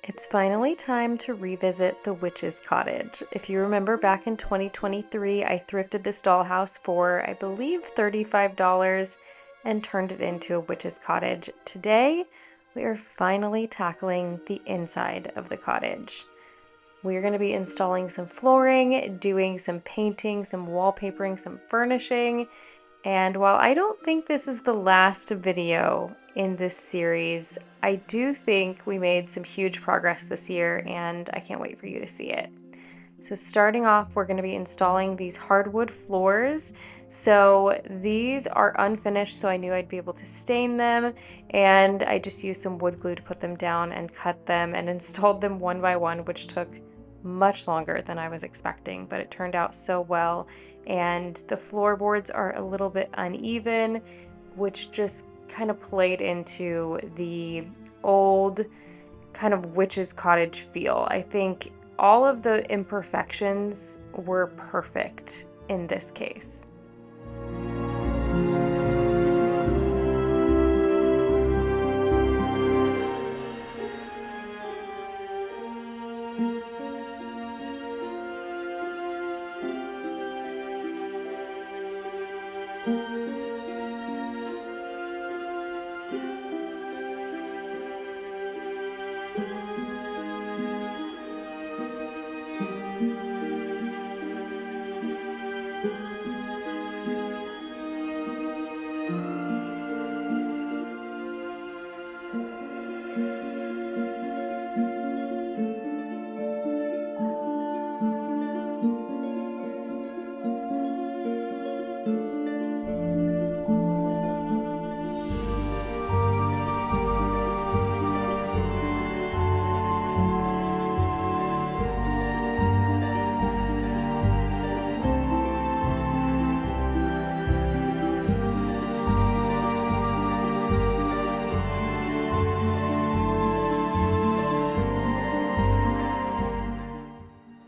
It's finally time to revisit the witch's cottage. If you remember back in 2023, I thrifted this dollhouse for, I believe, $35 and turned it into a witch's cottage. Today, we are finally tackling the inside of the cottage. We're going to be installing some flooring, doing some painting, some wallpapering, some furnishing. And while I don't think this is the last video in this series, I do think we made some huge progress this year and I can't wait for you to see it. So starting off, we're going to be installing these hardwood floors. So these are unfinished, so I knew I'd be able to stain them, and I just used some wood glue to put them down and cut them and installed them one by one, which took much longer than I was expecting, but it turned out so well. And the floorboards are a little bit uneven, which just kind of played into the old kind of witch's cottage feel. I think all of the imperfections were perfect in this case.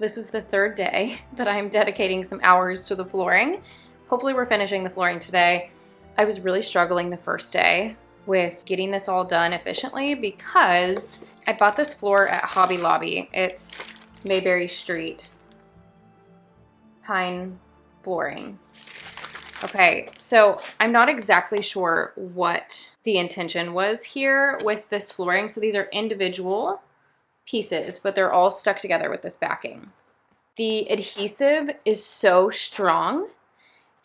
This is the third day that I'm dedicating some hours to the flooring. Hopefully we're finishing the flooring today. I was really struggling the first day with getting this all done efficiently because I bought this floor at Hobby Lobby. It's Mayberry Street pine flooring. Okay, so I'm not exactly sure what the intention was here with this flooring. So these are individual pieces, but they're all stuck together with this backing. The adhesive is so strong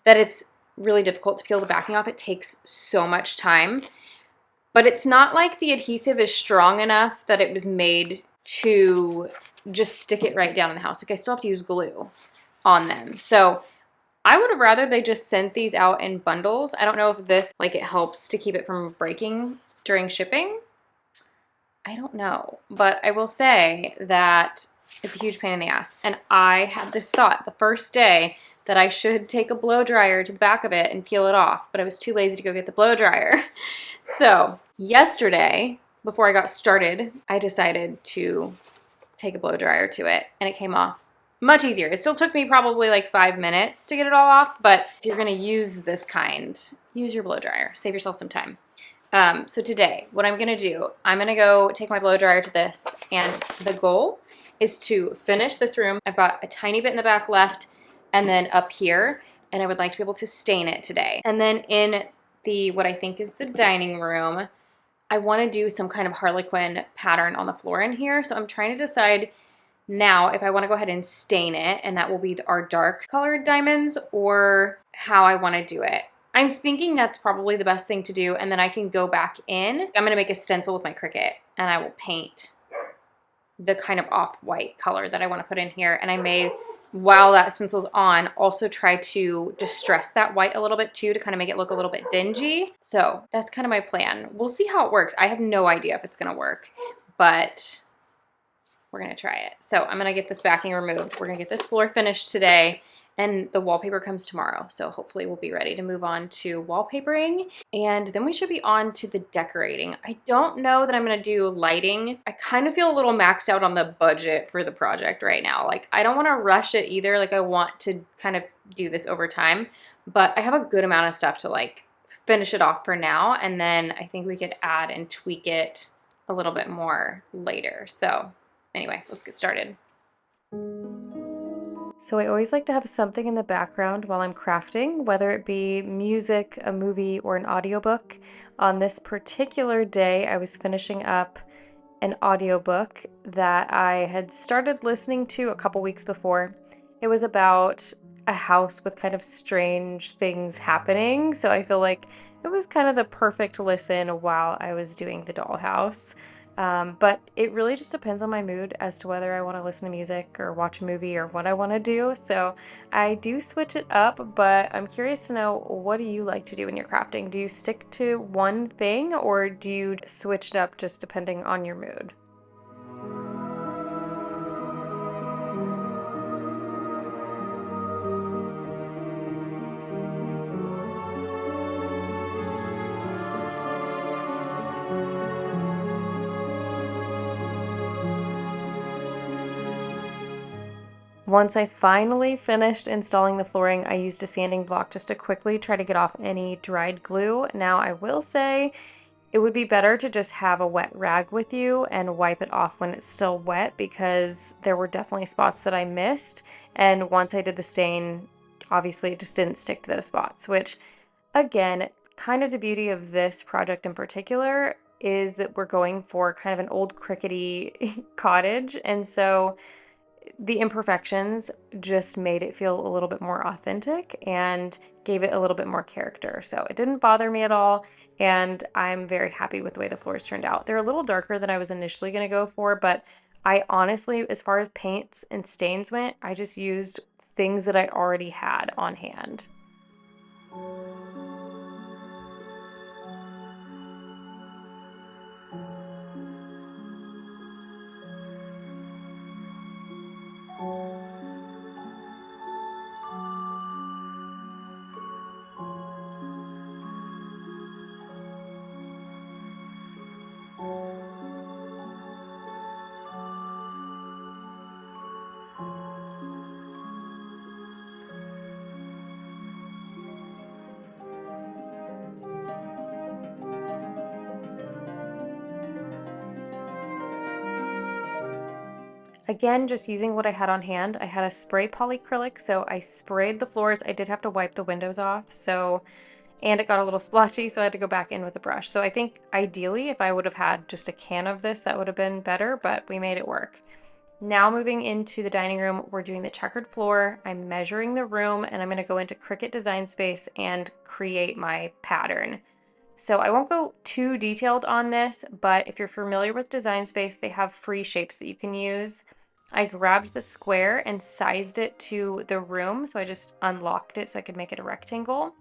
that it's really difficult to peel the backing off. It takes so much time, but it's not like the adhesive is strong enough that it was made to just stick it right down in the house. Like I still have to use glue on them. So I would have rather they just sent these out in bundles. I don't know if this, like, it helps to keep it from breaking during shipping. I don't know, but I will say that it's a huge pain in the ass. And I had this thought the first day that I should take a blow dryer to the back of it and peel it off, but I was too lazy to go get the blow dryer. So yesterday, before I got started, I decided to take a blow dryer to it, and it came off much easier. It still took me probably like 5 minutes to get it all off, but if you're gonna use this kind, use your blow dryer. Save yourself some time. So today, what I'm gonna do, I'm gonna go take my blow dryer to this, and the goal is to finish this room. I've got a tiny bit in the back left, and then up here, and I would like to be able to stain it today. And then in the, what I think is the dining room, I wanna do some kind of harlequin pattern on the floor in here. So I'm trying to decide now if I wanna go ahead and stain it, and that will be our dark colored diamonds, or how I wanna do it. I'm thinking that's probably the best thing to do, and then I can go back in. I'm gonna make a stencil with my Cricut, and I will paint the kind of off-white color that I wanna put in here. And I may, while that stencil's on, also try to distress that white a little bit too to kind of make it look a little bit dingy. So that's kind of my plan. We'll see how it works. I have no idea if it's gonna work, but we're gonna try it. So I'm gonna get this backing removed. We're gonna get this floor finished today, and the wallpaper comes tomorrow. So hopefully we'll be ready to move on to wallpapering, and then we should be on to the decorating. I don't know that I'm gonna do lighting. I kind of feel a little maxed out on the budget for the project right now. Like, I don't wanna rush it either. Like, I want to kind of do this over time, but I have a good amount of stuff to like finish it off for now. And then I think we could add and tweak it a little bit more later. So anyway, let's get started. So I always like to have something in the background while I'm crafting, whether it be music, a movie, or an audiobook. On this particular day, I was finishing up an audiobook that I had started listening to a couple weeks before. It was about a house with kind of strange things happening, so I feel like it was kind of the perfect listen while I was doing the dollhouse. But it really just depends on my mood as to whether I want to listen to music or watch a movie or what I want to do. So I do switch it up, but I'm curious to know, what do you like to do when you're crafting? Do you stick to one thing or do you switch it up just depending on your mood? Once I finally finished installing the flooring, I used a sanding block just to quickly try to get off any dried glue. Now, I will say it would be better to just have a wet rag with you and wipe it off when it's still wet, because there were definitely spots that I missed. And once I did the stain, obviously it just didn't stick to those spots, which again, kind of the beauty of this project in particular is that we're going for kind of an old crickety cottage. And so the imperfections just made it feel a little bit more authentic and gave it a little bit more character. So it didn't bother me at all, and I'm very happy with the way the floors turned out. They're a little darker than I was initially going to go for, but I honestly, as far as paints and stains went, I just used things that I already had on hand. Again, just using what I had on hand. I had a spray polyacrylic, so I sprayed the floors. I did have to wipe the windows off, and it got a little splotchy, so I had to go back in with a brush. So I think ideally, if I would have had just a can of this, that would have been better, but we made it work. Now moving into the dining room, we're doing the checkered floor. I'm measuring the room, and I'm going to go into Cricut Design Space and create my pattern. So I won't go too detailed on this, but if you're familiar with Design Space, they have free shapes that you can use. I grabbed the square and sized it to the room, so I just unlocked it so I could make it a rectangle,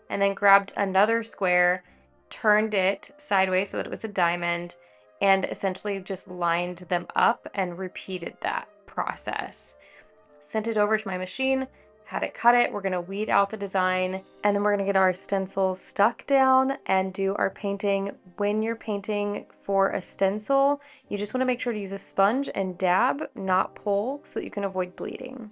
and then grabbed another square, turned it sideways so that it was a diamond, and essentially just lined them up and repeated that process. Sent it over to my machine, had it cut it. We're going to weed out the design, and then we're going to get our stencils stuck down and do our painting. When you're painting for a stencil, you just want to make sure to use a sponge and dab, not pull, so that you can avoid bleeding.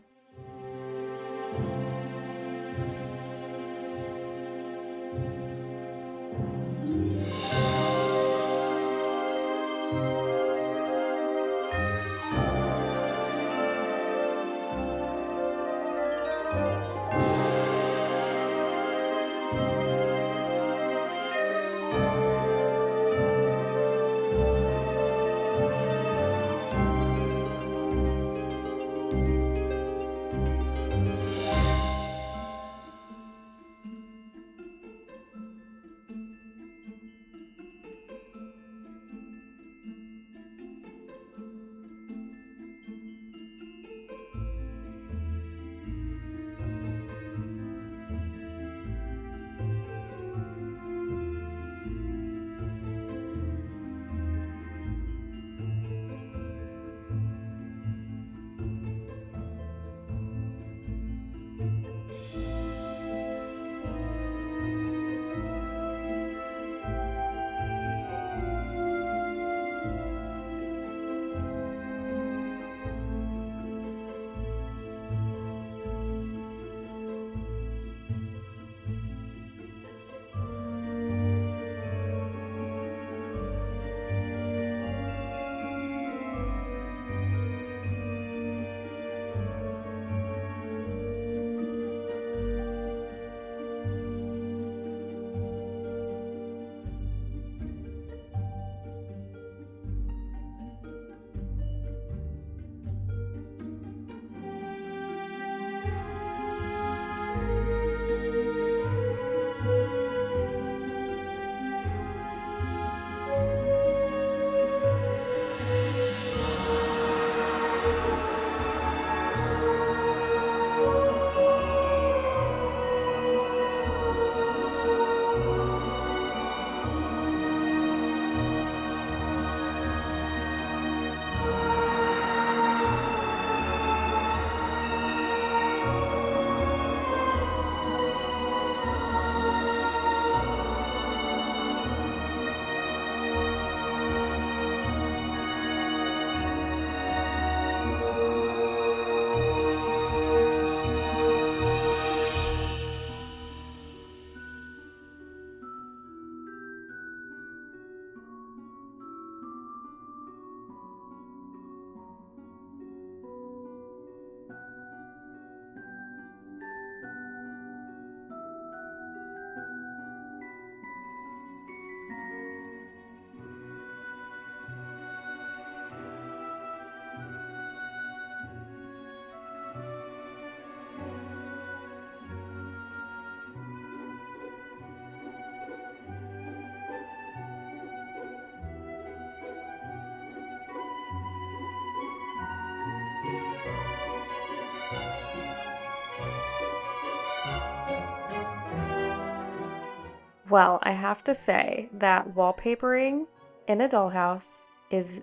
Well, I have to say that wallpapering in a dollhouse is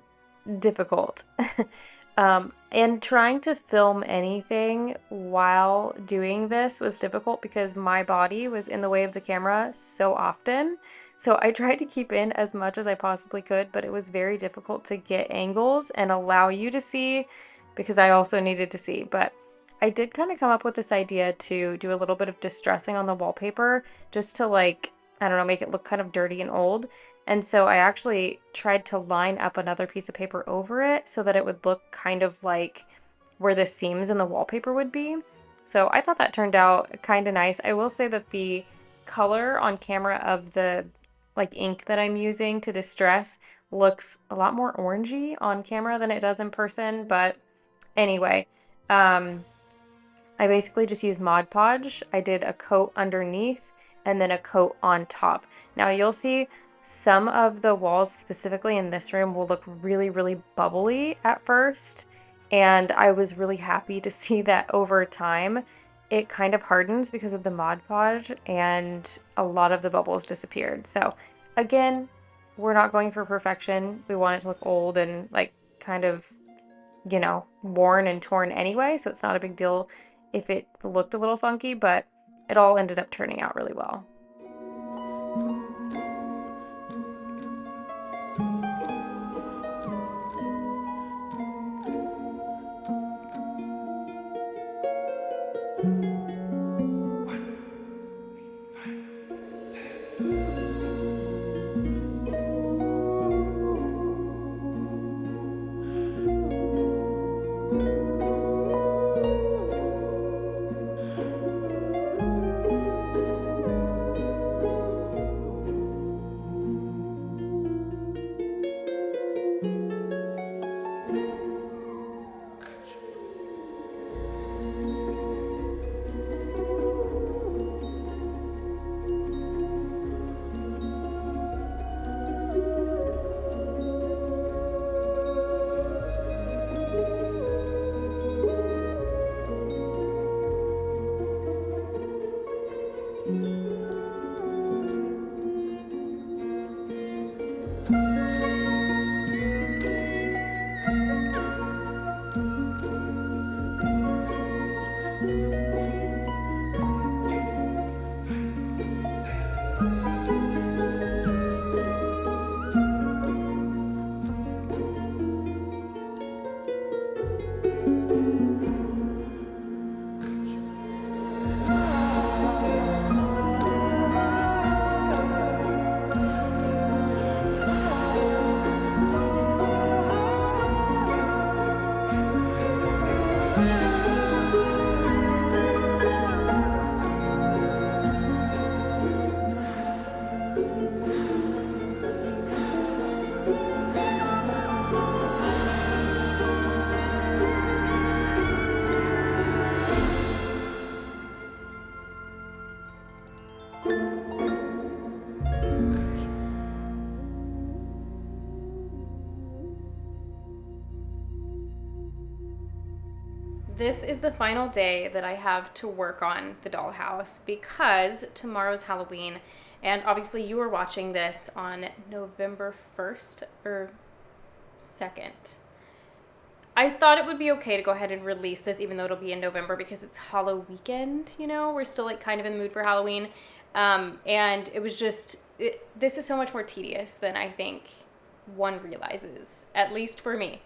difficult. And trying to film anything while doing this was difficult because my body was in the way of the camera so often. So I tried to keep in as much as I possibly could, but it was very difficult to get angles and allow you to see because I also needed to see. But I did kind of come up with this idea to do a little bit of distressing on the wallpaper just to like, I don't know, make it look kind of dirty and old. And so I actually tried to line up another piece of paper over it so that it would look kind of like where the seams in the wallpaper would be. So I thought that turned out kind of nice. I will say that the color on camera of the like ink that I'm using to distress looks a lot more orangey on camera than it does in person. But anyway, um, I basically just used Mod Podge. I did a coat underneath and then a coat on top. Now you'll see some of the walls specifically in this room will look really, really bubbly at first. And I was really happy to see that over time it kind of hardens because of the Mod Podge and a lot of the bubbles disappeared. So again, we're not going for perfection. We want it to look old and like kind of, worn and torn anyway. So it's not a big deal if it looked a little funky, but it all ended up turning out really well. This is the final day that I have to work on the dollhouse because tomorrow's Halloween, and obviously you are watching this on November 1st or 2nd. I thought it would be okay to go ahead and release this even though it'll be in November because it's Halloween weekend, we're still like kind of in the mood for Halloween. And it was just, this is so much more tedious than I think one realizes, at least for me.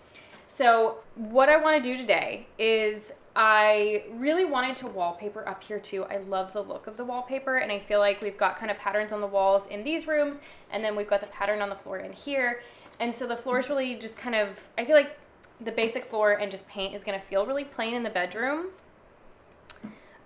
So what I want to do today is I really wanted to wallpaper up here too. I love the look of the wallpaper, and I feel like we've got kind of patterns on the walls in these rooms, and then we've got the pattern on the floor in here. And so the floor is really just kind of, I feel like the basic floor and just paint is going to feel really plain in the bedroom.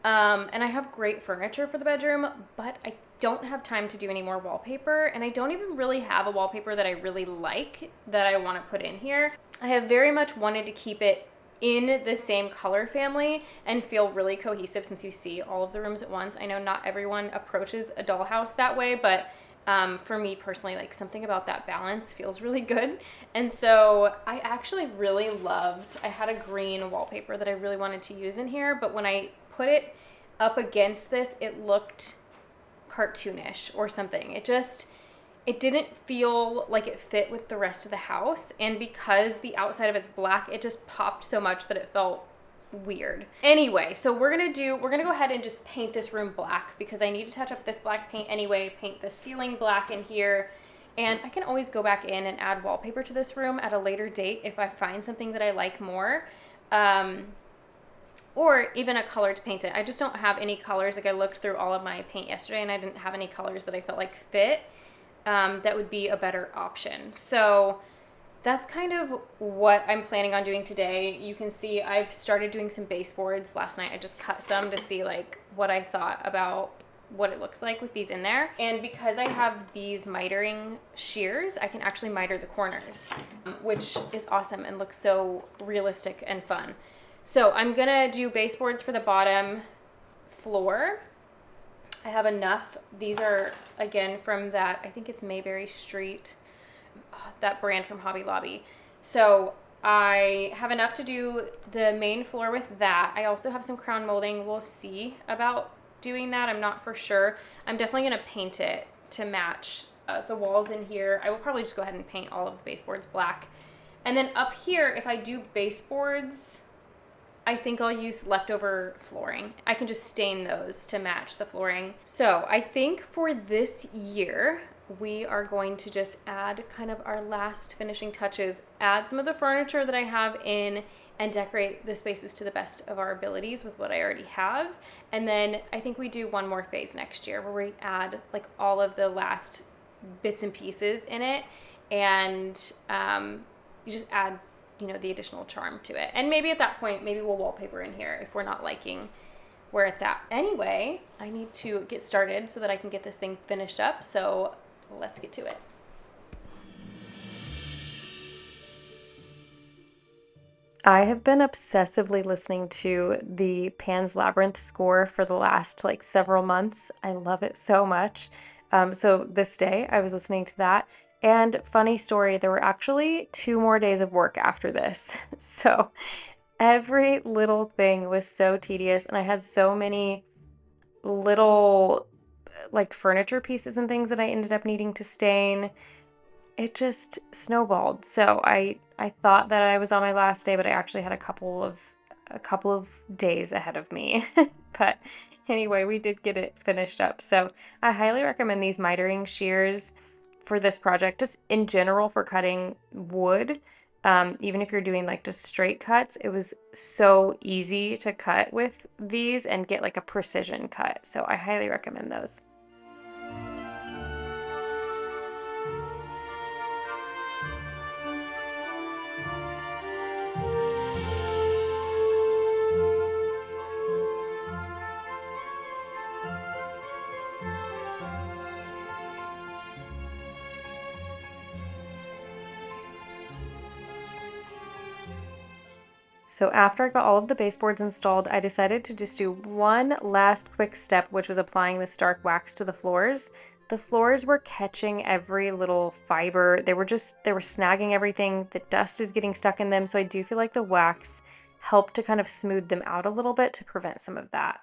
And I have great furniture for the bedroom, but I don't have time to do any more wallpaper, and I don't even really have a wallpaper that I really like that I want to put in here. I have very much wanted to keep it in the same color family and feel really cohesive since you see all of the rooms at once. I know not everyone approaches a dollhouse that way, but for me personally, like something about that balance feels really good. And so I actually really loved, I had a green wallpaper that I really wanted to use in here, but when I put it up against this, it looked cartoonish or something. It didn't feel like it fit with the rest of the house. And because the outside of it's black, it just popped so much that it felt weird. Anyway, so we're gonna go ahead and just paint this room black because I need to touch up this black paint anyway, paint the ceiling black in here. And I can always go back in and add wallpaper to this room at a later date if I find something that I like more. Or even a color to paint it. I just don't have any colors. Like I looked through all of my paint yesterday and I didn't have any colors that I felt like fit. That would be a better option. So that's kind of what I'm planning on doing today. You can see I've started doing some baseboards. Last night I just cut some to see like what I thought about what it looks like with these in there. And because I have these mitering shears, I can actually miter the corners, which is awesome and looks so realistic and fun. So I'm gonna do baseboards for the bottom floor. I have enough. These are, again, from that, I think it's Mayberry Street, that brand from Hobby Lobby. So I have enough to do the main floor with that. I also have some crown molding. We'll see about doing that. I'm not for sure. I'm definitely going to paint it to match the walls in here. I will probably just go ahead and paint all of the baseboards black. And then up here, if I do baseboards, I think I'll use leftover flooring. I can just stain those to match the flooring. So I think for this year, we are going to just add kind of our last finishing touches, add some of the furniture that I have in and decorate the spaces to the best of our abilities with what I already have. And then I think we do one more phase next year where we add like all of the last bits and pieces in it. And you just add, you know, the additional charm to it. And maybe at that point, maybe we'll wallpaper in here if we're not liking where it's at. Anyway, I need to get started so that I can get this thing finished up. So let's get to it. I have been obsessively listening to the Pan's Labyrinth score for the last like several months. I love it so much. So this day I was listening to that. And funny story, there were actually 2 more days of work after this. So every little thing was so tedious, and I had so many little like furniture pieces and things that I ended up needing to stain. It just snowballed. So I thought that I was on my last day, but I actually had a couple of days ahead of me. But anyway, we did get it finished up. So I highly recommend these mitering shears for this project, just in general for cutting wood. Even if you're doing like just straight cuts, it was so easy to cut with these and get like a precision cut. So I highly recommend those. So after I got all of the baseboards installed, I decided to just do one last quick step, which was applying the stark wax to the floors. The floors were catching every little fiber. They were snagging everything. The dust is getting stuck in them. So I do feel like the wax helped to kind of smooth them out a little bit to prevent some of that.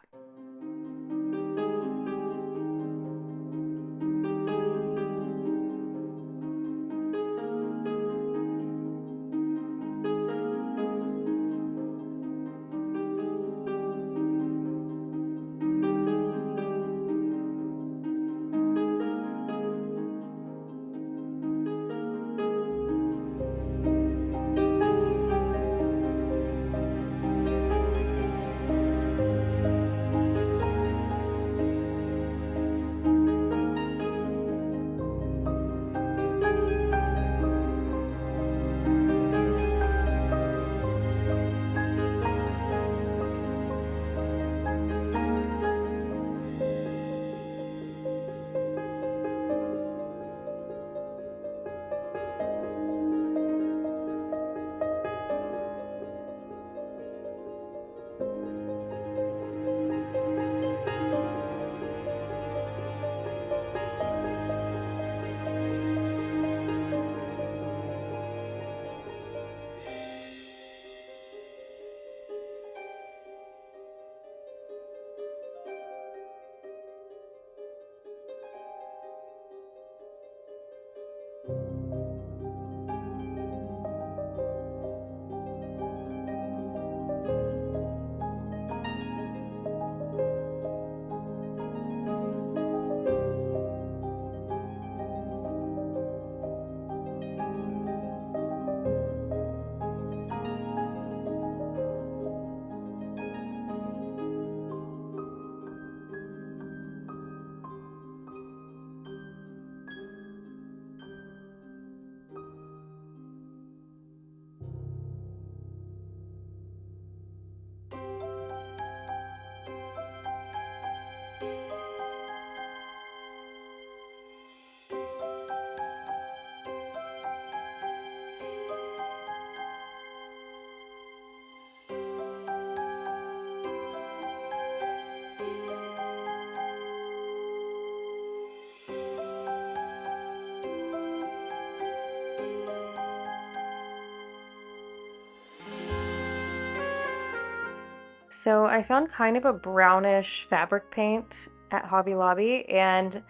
So I found kind of a brownish fabric paint at Hobby Lobby, and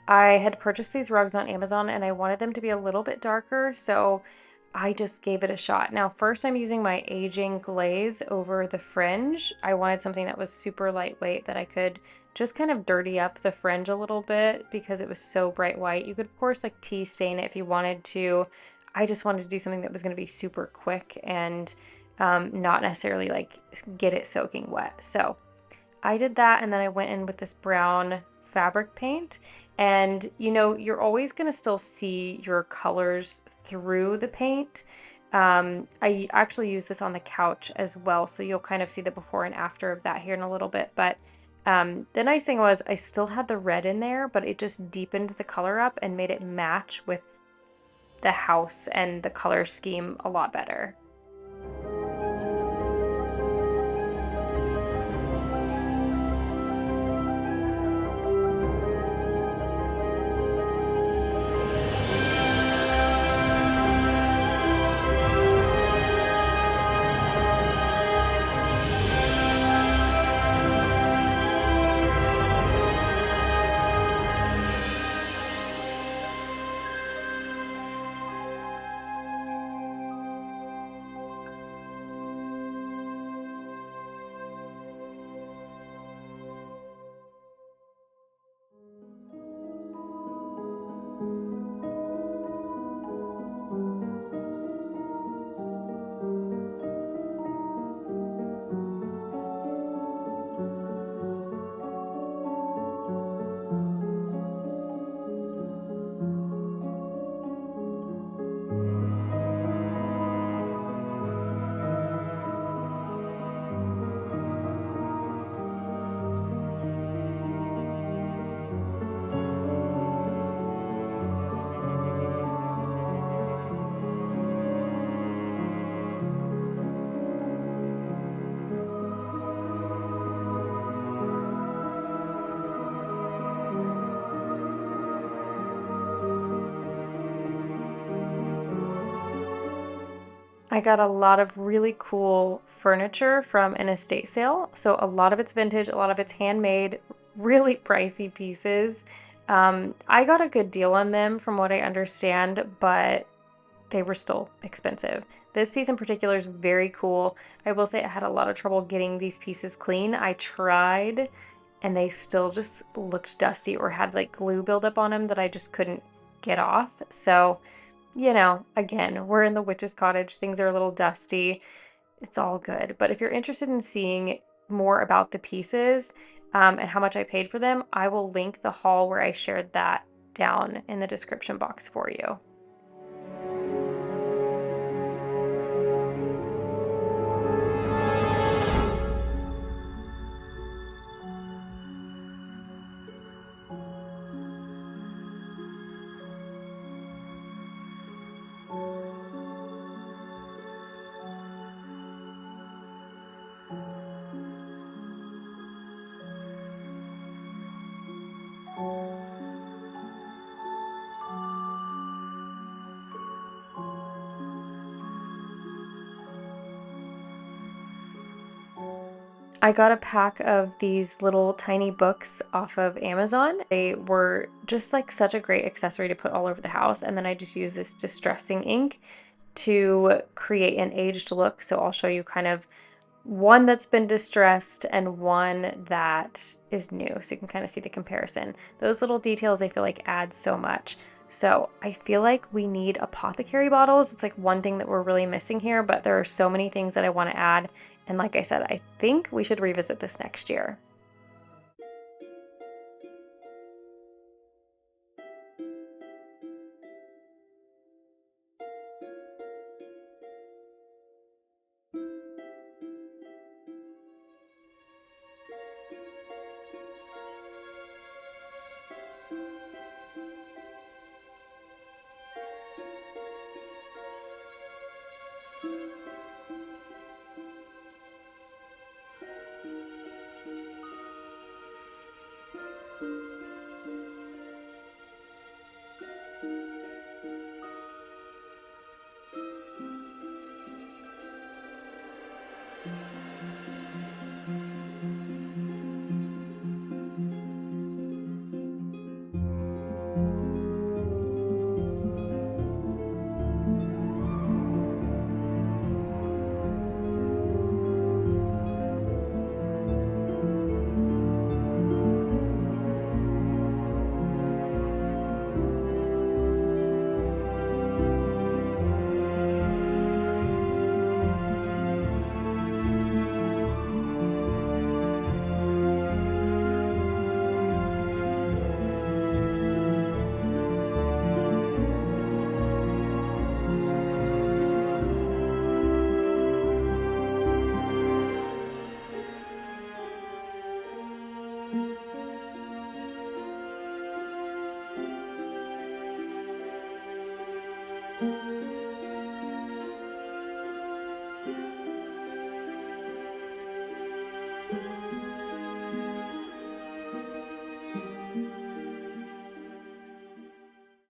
I had purchased these rugs on Amazon and I wanted them to be a little bit darker, so I just gave it a shot. Now, first I'm using my aging glaze over the fringe. I wanted something that was super lightweight that I could just kind of dirty up the fringe a little bit because it was so bright white. You could, of course, like tea stain it if you wanted to. I just wanted to do something that was going to be super quick and not necessarily like get it soaking wet. So I did that, and then I went in with this brown fabric paint. And you know, you're always going to still see your colors through the paint. I actually use this on the couch as well, so you'll kind of see the before and after of that here in a little bit. But the nice thing was I still had the red in there, but it just deepened the color up and made it match with the house and the color scheme a lot better. I got a lot of really cool furniture from an estate sale. So a lot of it's vintage, a lot of it's handmade, really pricey pieces. I got a good deal on them from what I understand, but they were still expensive. This piece in particular is very cool. I will say I had a lot of trouble getting these pieces clean. I tried and they still just looked dusty or had like glue buildup on them that I just couldn't get off. So you know, again, we're in the witch's cottage. Things are a little dusty. It's all good. But if you're interested in seeing more about the pieces and how much I paid for them, I will link the haul where I shared that down in the description box for you. I got a pack of these little tiny books off of Amazon. They were just like such a great accessory to put all over the house. And then I just used this distressing ink to create an aged look. So I'll show you kind of one that's been distressed and one that is new. So you can kind of see the comparison. Those little details I feel like add so much. So I feel like we need apothecary bottles. It's like one thing that we're really missing here, but there are so many things that I want to add. And like I said, I think we should revisit this next year.